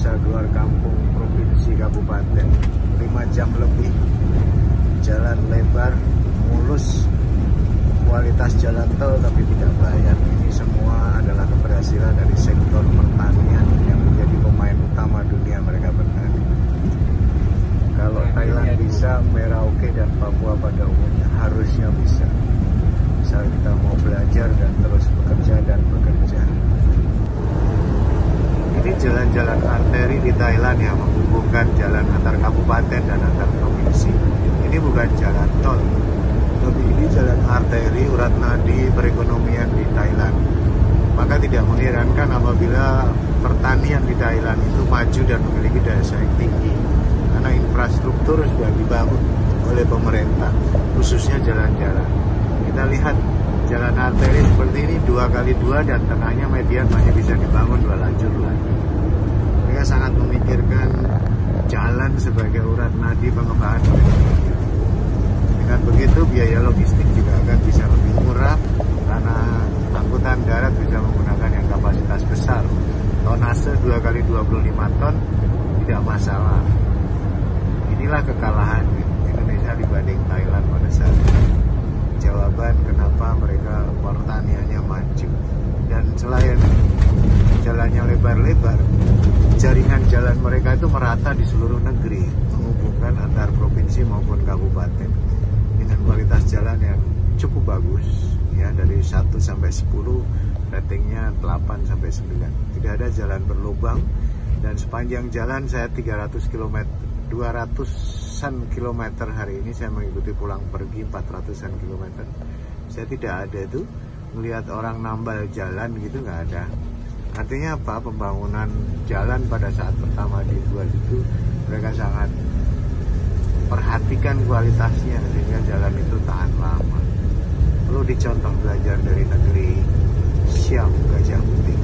bisa keluar kampung, provinsi, kabupaten. 5 jam lebih, jalan lebar, mulus, kualitas jalan tol tapi tidak bayar. Ini semua adalah keberhasilan dari sektor pertanian yang menjadi pemain utama dunia mereka bertani. Kalau Thailand bisa, Merauke dan Papua pada umumnya harusnya bisa. Misal kita mau belajar dan terus bekerja dan bekerja. Ini jalan-jalan arteri di Thailand yang menghubungkan jalan antar kabupaten dan antar provinsi. Ini bukan jalan tol, tapi ini jalan arteri, urat nadi perekonomian di Thailand. Maka tidak mengherankan apabila pertanian di Thailand itu maju dan memiliki daya saing tinggi, karena infrastruktur sudah dibangun oleh pemerintah, khususnya jalan-jalan. Kita lihat jalan arteri seperti ini 2x2 dan tengahnya median masih bisa dibangun 2 lajur lagi. Mereka sangat memikirkan jalan sebagai urat nadi pengembangan ekonomi. Dengan begitu biaya logistik juga akan bisa lebih murah karena angkutan darat bisa menggunakan yang kapasitas besar. Tonase 2x25 ton tidak masalah. Inilah kekalahan Indonesia dibanding Thailand pada saat ini. Jawaban kenapa mereka pertaniannya maju. Dan selain jalannya lebar-lebar, jaringan jalan mereka itu merata di seluruh negeri, menghubungkan antar provinsi maupun kabupaten dengan kualitas jalan yang cukup bagus, ya, dari 1 sampai 10 ratingnya 8 sampai 9. Tidak ada jalan berlubang, dan sepanjang jalan saya 300 km, 200-an kilometer hari ini saya mengikuti pulang pergi 400-an kilometer. Saya tidak ada itu melihat orang nambal jalan gitu, nggak ada. Artinya apa? Pembangunan jalan pada saat pertama dibuat itu mereka sangat perhatikan kualitasnya sehingga jalan itu tahan lama. Perlu dicontoh belajar dari negeri Siam, Gajah Putih.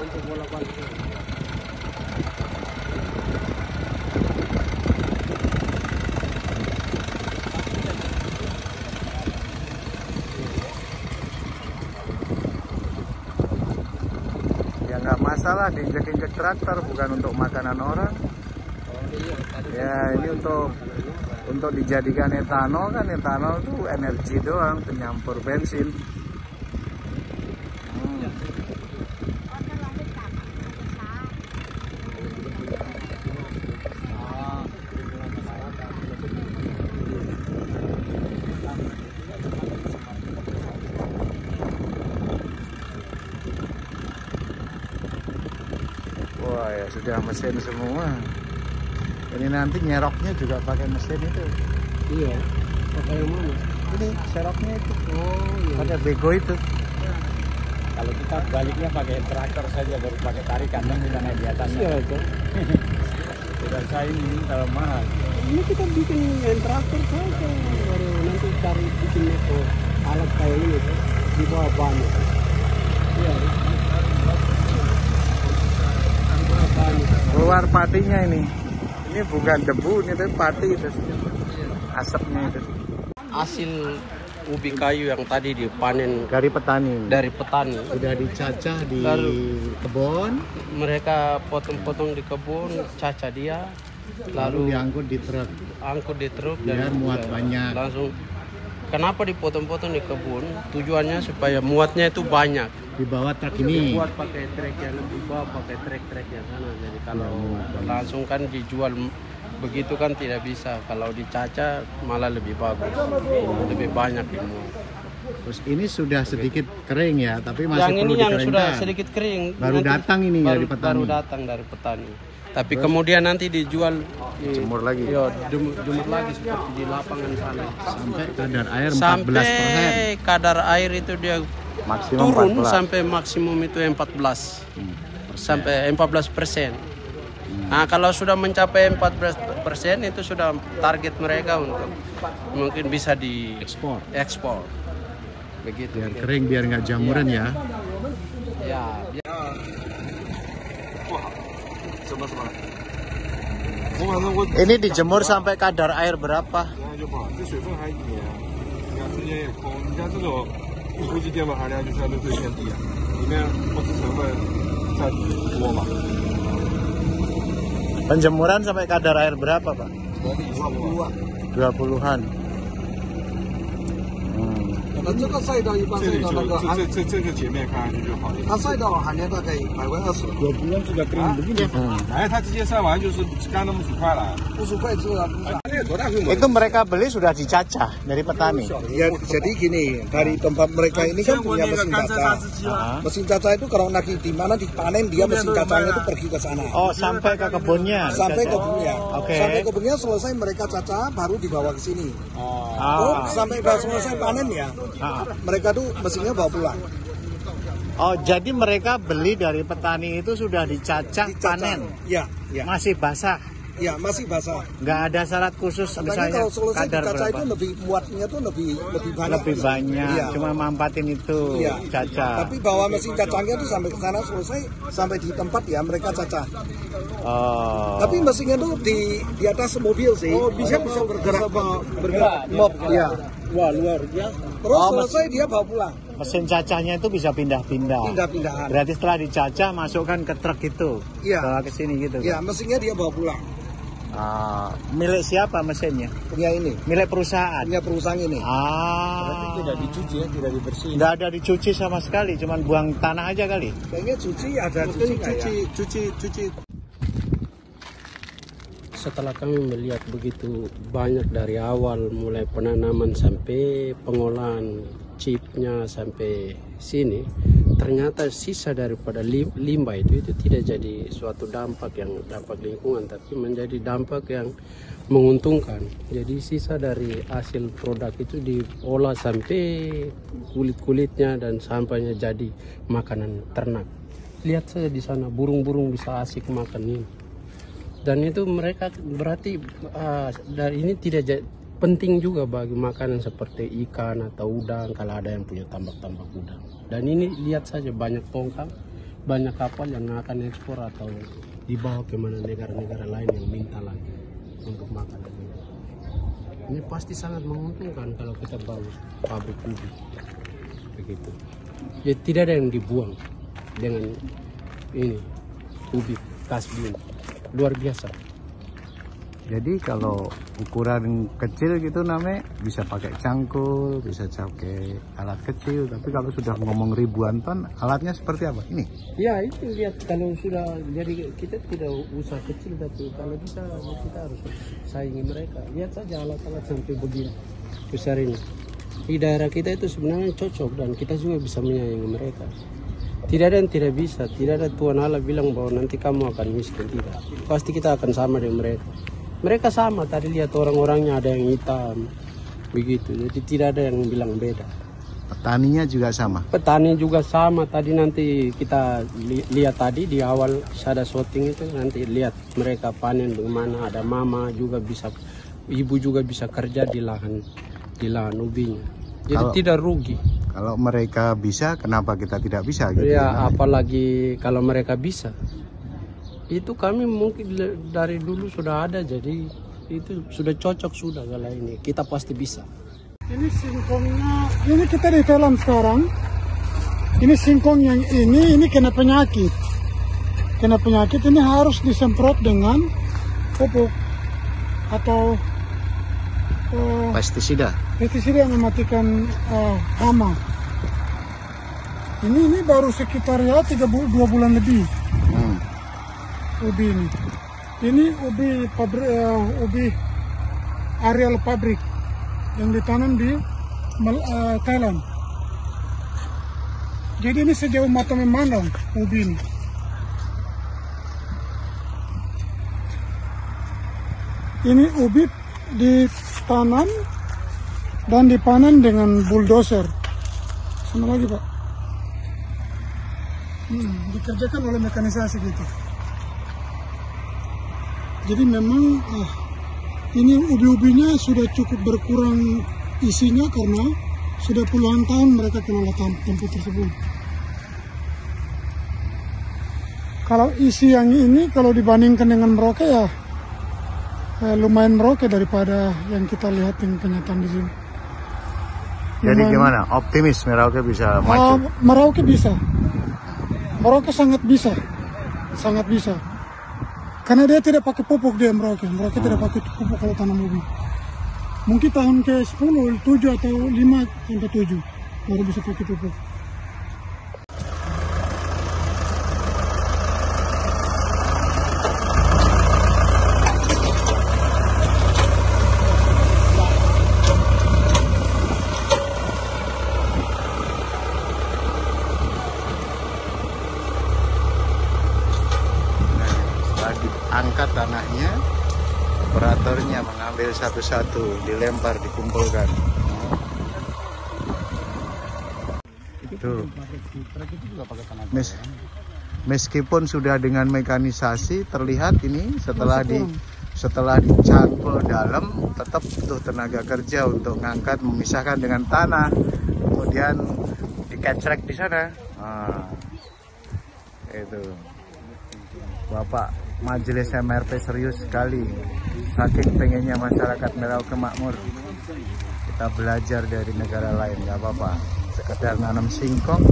Untuk bola balik. Ya nggak masalah diinjek-injek traktor, bukan untuk makanan orang. Ya ini untuk dijadikan etanol, kan etanol itu energi doang, penyampur bensin. Wah ya sudah mesin semua. Ini nanti nyeroknya juga pakai mesin itu. Iya. Pakai yang mana? Ini seroknya itu. Oh iya. Pakai bego itu. Kalau kita baliknya pakai traktor saja, baru pakai tarikan kan kita naik di atas. Iya itu. Tidak saya ini kalau mahal. Ini kita bikin yang traktor saja. Baru nanti cari bikin itu alat kayak ini di bawah banyak. Iya. Keluar patinya ini. Ini bukan debu, ini tuh pati itu. Asapnya itu. Hasil ubi kayu yang tadi dipanen Dari petani. dari petani. Sudah dicacah di kebun, Mereka potong-potong di kebun, cacah dia, lalu lalu diangkut di truk. angkut di truk Biar muat banyak. langsung. Kenapa dipotong-potong di kebun? Tujuannya supaya muatnya itu banyak. Di bawah truk ini. Buat pakai trek yang lebih bawah, pakai trek-trek yang sana. Jadi kalau langsung kan dijual begitu kan tidak bisa. Kalau dicacah malah lebih bagus, lebih banyak dimuat. Terus ini sudah sedikit kering ya, tapi masih Yang perlu ini yang dikeringkan. sudah sedikit kering. Baru nanti datang ini dari petani. Baru datang dari petani. Tapi kemudian nanti dijual Jemur lagi. Yo, jemur lagi seperti di lapangan sana. Sampai kadar air 14%. Sampai kadar air itu dia Maksimum turun 14. sampai maksimum itu 14. Sampai 14%. Nah, kalau sudah mencapai 14% itu sudah target mereka untuk mungkin bisa diekspor. Begitu. Biar kering, biar nggak jamuran ya. Ya. Ini dijemur sampai kadar air berapa? 估计淀粉含量就相对会偏低，里面物质成分占多嘛。 Penjemuran sampai kadar air berapa, Pak? 20-an. 那这个晒到一般晒到那个含，这个截面看上去就好一点。它晒到含量大概20%。20 sudah kering begini. Nah,它直接晒完就是干那么50块了。 50块之后啊，Itu mereka beli sudah dicacah dari petani. Ya, jadi gini, dari tempat mereka ini kan punya mesin cacah. Mesin cacah itu kalau lagi di mana dipanen dia mesin cacahnya itu pergi ke sana. Oh, sampai ke kebunnya. Sampai kebunnya. Oke. Sampai kebunnya selesai mereka cacah baru dibawa ke sini. Oh, sampai udah selesai panen ya. Mereka tuh mesinnya bawa pulang. Oh, jadi mereka beli dari petani itu sudah dicacah, panen. Ya, ya. Masih basah. Ya, masih basah. Nggak ada syarat khusus Katanya misalnya kalau selesai kadar dicacah berapa. itu lebih muatnya tuh lebih banyak. Lebih banyak, Iya. cuma mampatin itu Iya. cacah. Tapi bawa mesin cacahnya tuh sampai ke sana selesai sampai di tempat ya mereka cacah. Oh. Tapi mesinnya tuh di atas mobil sih. Oh, bisa bergerak. Mob, ya. Wah, luar biasa. Terus selesai dia bawa pulang. Mesin cacahnya itu bisa pindah-pindah. Pindah-pindahan. Berarti setelah dicacah masukkan ke truk itu. Iya. Bawa ke sini gitu. Ya, mesinnya dia bawa pulang. Milik siapa mesinnya? Punya ini. Milik perusahaan. Punya perusahaan ini. Tidak dicuci ya, tidak dibersihin. Nggak ada dicuci sama sekali, cuman buang tanah aja kali. Kayaknya cuci ada cuci. Setelah kami melihat begitu banyak dari awal mulai penanaman sampai pengolahan chipnya sampai sini, ternyata sisa daripada limbah itu tidak jadi suatu dampak lingkungan, tapi menjadi dampak yang menguntungkan. Jadi sisa dari hasil produk itu diolah sampai kulit-kulitnya dan sampahnya jadi makanan ternak. Lihat saja di sana burung-burung bisa asik makan ini. Dan itu mereka berarti dari ini tidak penting juga bagi makanan seperti ikan atau udang kalau ada yang punya tambak-tambak udang. Dan ini lihat saja banyak tongkang, banyak kapal yang akan ekspor atau dibawa ke mana negara-negara lain yang minta lagi untuk makan. Ini pasti sangat menguntungkan kalau kita bangun pabrik ubi begitu. Jadi tidak ada yang dibuang dengan ini ubi kasbi. Luar biasa. Jadi kalau ukuran kecil gitu namanya bisa pakai cangkul, bisa pakai alat kecil. Tapi kalau sudah ngomong ribuan ton, alatnya seperti apa? Ini? Ya itu lihat kalau sudah jadi kita tidak usah kecil, tapi kalau bisa kita harus saingi mereka. Lihat saja alat-alat sampai begini besar ini. Di daerah kita itu sebenarnya cocok dan kita juga bisa menyaingi mereka. Tidak ada yang tidak bisa, tidak ada Tuhan Allah bilang bahwa nanti kamu akan miskin, tidak. Pasti kita akan sama dengan mereka. Mereka sama, tadi lihat orang-orangnya ada yang hitam, begitu. Jadi tidak ada yang bilang beda. Petaninya juga sama? Petani juga sama, tadi nanti kita lihat tadi di awal ada shooting itu, nanti lihat mereka panen bagaimana, ada mama juga bisa, ibu juga bisa kerja di lahan ubinya. Jadi tidak rugi. Kalau mereka bisa, kenapa kita tidak bisa? Gitu ya, apalagi kalau mereka bisa. Itu kami mungkin dari dulu sudah ada, jadi itu sudah cocok sudah kalau ini. Kita pasti bisa. Ini singkongnya, ini kita di dalam sekarang. Ini singkong yang ini kena penyakit. Kena penyakit ini harus disemprot dengan pupuk atau pestisida yang mematikan hama. Ini baru sekitar ya 2 bulan lebih. Ubi ini. Ini ubi areal pabrik yang ditanam di Thailand. Jadi ini sejauh mata memandang ubi ini. Ini ubi ditanam dan dipanen dengan bulldozer. Sama lagi Pak. Dikerjakan oleh mekanisasi gitu. Jadi memang ini ubi-ubinya sudah cukup berkurang isinya karena sudah puluhan tahun mereka kelola tempat tersebut. Kalau isi yang ini kalau dibandingkan dengan Merauke ya lumayan Merauke daripada yang kita lihat yang kenyataan di sini. Jadi gimana? Optimis Merauke bisa maju? Merauke bisa. Merauke sangat bisa. Sangat bisa. Karena dia tidak pakai pupuk dia Merauke. Merauke tidak pakai pupuk kalau tanam ubi. Mungkin tahun ke 10, 7 atau 5 sampai 7 baru bisa pakai pupuk. Angkat tanahnya, operatornya mengambil satu-satu, dilempar, dikumpulkan. Itu. Meskipun sudah dengan mekanisasi, terlihat ini setelah dicangkul dalam, tetap butuh tenaga kerja untuk ngangkat, memisahkan dengan tanah, kemudian dikecrek di sana. Itu. Bapak Majelis MRP serius sekali, saking pengennya masyarakat Merauke makmur. Kita belajar dari negara lain, nggak apa-apa, sekedar nanam singkong.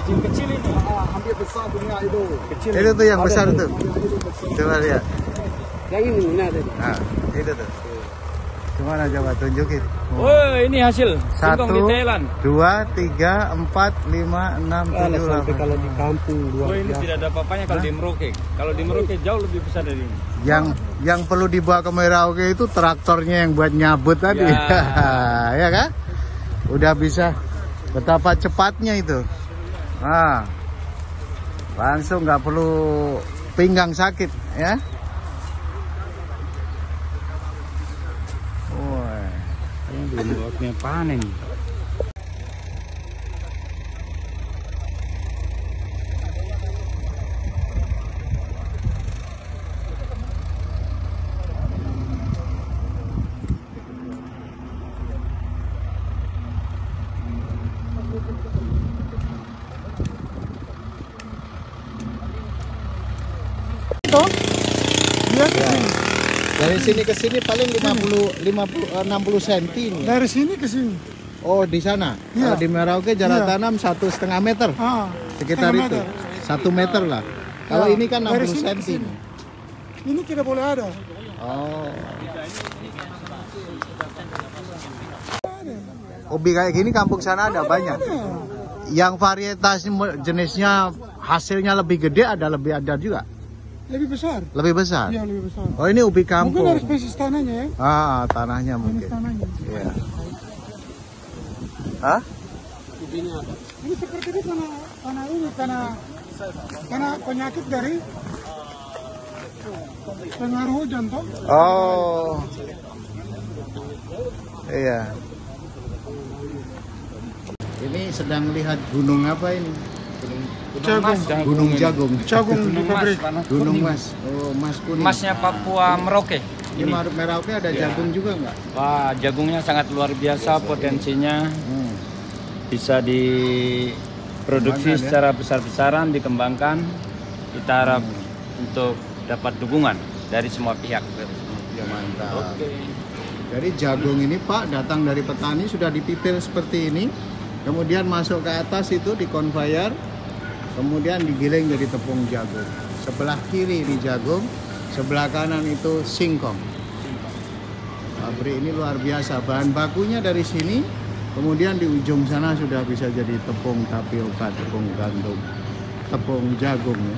Kecil ini hampir besar dunia itu. Itu tuh yang besar tuh. Coba lihat. Yang ini mana tadi? Nah, itu tuh. Gimana coba tunjukin. Oh, ini hasil singkong 1, di Thailand. 2, 3, 4, 5, 6, 7, 8. Kalau di kampung Oh, ini tidak ada apa-apanya kalau di Merauke. Kalau di Merauke jauh lebih besar dari ini. Yang perlu dibawa ke Merauke itu traktornya yang buat nyabut tadi. Ya. Ya kan? Udah bisa, betapa cepatnya itu. Nah, langsung nggak perlu pinggang sakit ya. Wah, Ini belum waktunya panen. Dia ke sini. dari sini ke sini paling 60 cm ini. Dari sini ke sini. Oh, di sana. Iya. Kalau di Merauke jarak Iya. tanam 1,5 meter. Sekitar setengah itu. meter. 1 meter lah. Kalau Ya, ini kan dari 60 sini ke cm. sini. Ini tidak boleh ada. Oh. Ubi kayak gini kampung sana ada banyak. Yang varietas jenisnya hasilnya lebih gede ada juga. Lebih besar. Lebih besar. Iya, lebih besar. Oh, ini ubi Mungkin kampung. dari spesies tanahnya ya. Tanahnya Jenis mungkin. tanahnya. Iya. Hah? Ini seperti ini karena penyakit dari pengaruh hujan toh. Oh. Iya. Ini sedang lihat gunung apa ini? Gunung Jagung. Jagung di pabrik. Gunung Mas. Oh, Mas kuning. Emasnya Papua Merauke. Di Merauke ada jagung juga nggak? Wah, jagungnya sangat luar biasa potensinya. Bisa diproduksi Dikembangkan, ya? secara besar-besaran, dikembangkan. Kita harap untuk dapat dukungan dari semua pihak. Ya, mantap. Jadi jagung ini Pak datang dari petani sudah dipipil seperti ini, kemudian masuk ke atas itu di konveyor, kemudian digiling jadi tepung jagung. Sebelah kiri ini jagung, sebelah kanan itu singkong. Pabrik ini luar biasa, bahan bakunya dari sini, kemudian di ujung sana sudah bisa jadi tepung tapioka, tepung gandum, tepung jagung ya.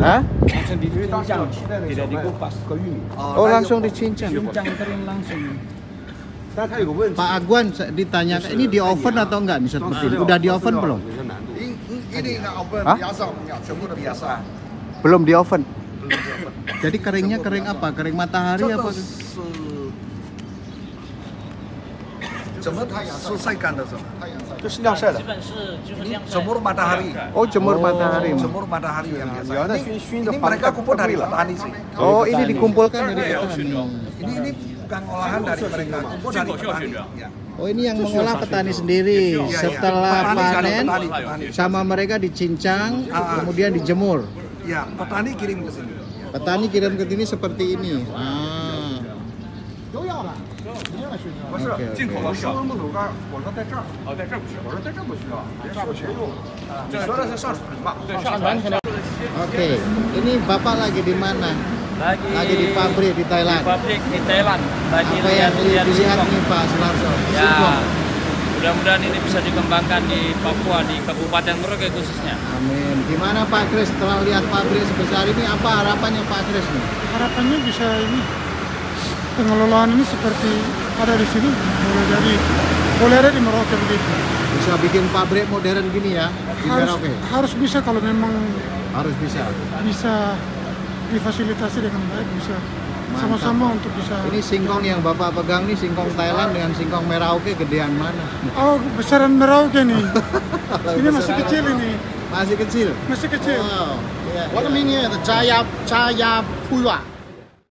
Hah? Langsung dicincang, tidak dikupas. Oh, langsung dicincang. Cincang kering langsung. Pak Agwan ditanya, ini di oven atau enggak nih seperti ini? Udah di oven belum? Ini nggak oven Hah? biasa, punya semua biasa. Belum di oven. Jadi keringnya kering apa? Kering matahari apa? 怎么太阳是晒干的时候，太阳晒， Itu sedang saya. jemur matahari, Oh, jemur matahari. jemur matahari yang biasa. Ini mereka kumpul dari petani sih. Oh, ini dikumpulkan dari petani. Ini bukan olahan dari mereka, kumpul dari petani. Ya. Oh, ini yang mengolah petani sendiri. Setelah Petani, panen petani. sama mereka dicincang, kemudian dijemur. Ya, petani kirim ke sini. Petani kirim ke sini seperti ini. Oke, oke. 我说木头干，我说在这儿，哦，在这儿不需要，我说在这儿不需要，这儿不需要用。你说的是上船吧？对，上船。 Oke, ini Bapak lagi di mana? Lagi di pabrik di Thailand. Pabrik di Thailand. Lagi Apa yang lihat-lihat dilihat singkong. nih Pak Sunarso? Ya, Singkong. mudah-mudahan ini bisa dikembangkan di Papua, di Kabupaten Merauke khususnya. Amin. Gimana Pak Kris setelah lihat pabrik sebesar ini, apa harapannya Pak Kris nih? Harapannya bisa ini pengelolaan ini seperti ada di sini, boleh ada di Merauke begitu. Bisa bikin pabrik modern gini ya di Merauke? Harus bisa kalau memang Harus bisa. difasilitasi dengan baik, bisa Mantap. sama-sama untuk bisa. Ini singkong yang Bapak pegang nih, singkong Thailand dengan singkong Merauke gedean mana? Oh, besaran Merauke nih. Ini masih kecil ini. Masih kecil. Masih kecil. Wow. Iya, What iya. mean here? The Jaya Puya.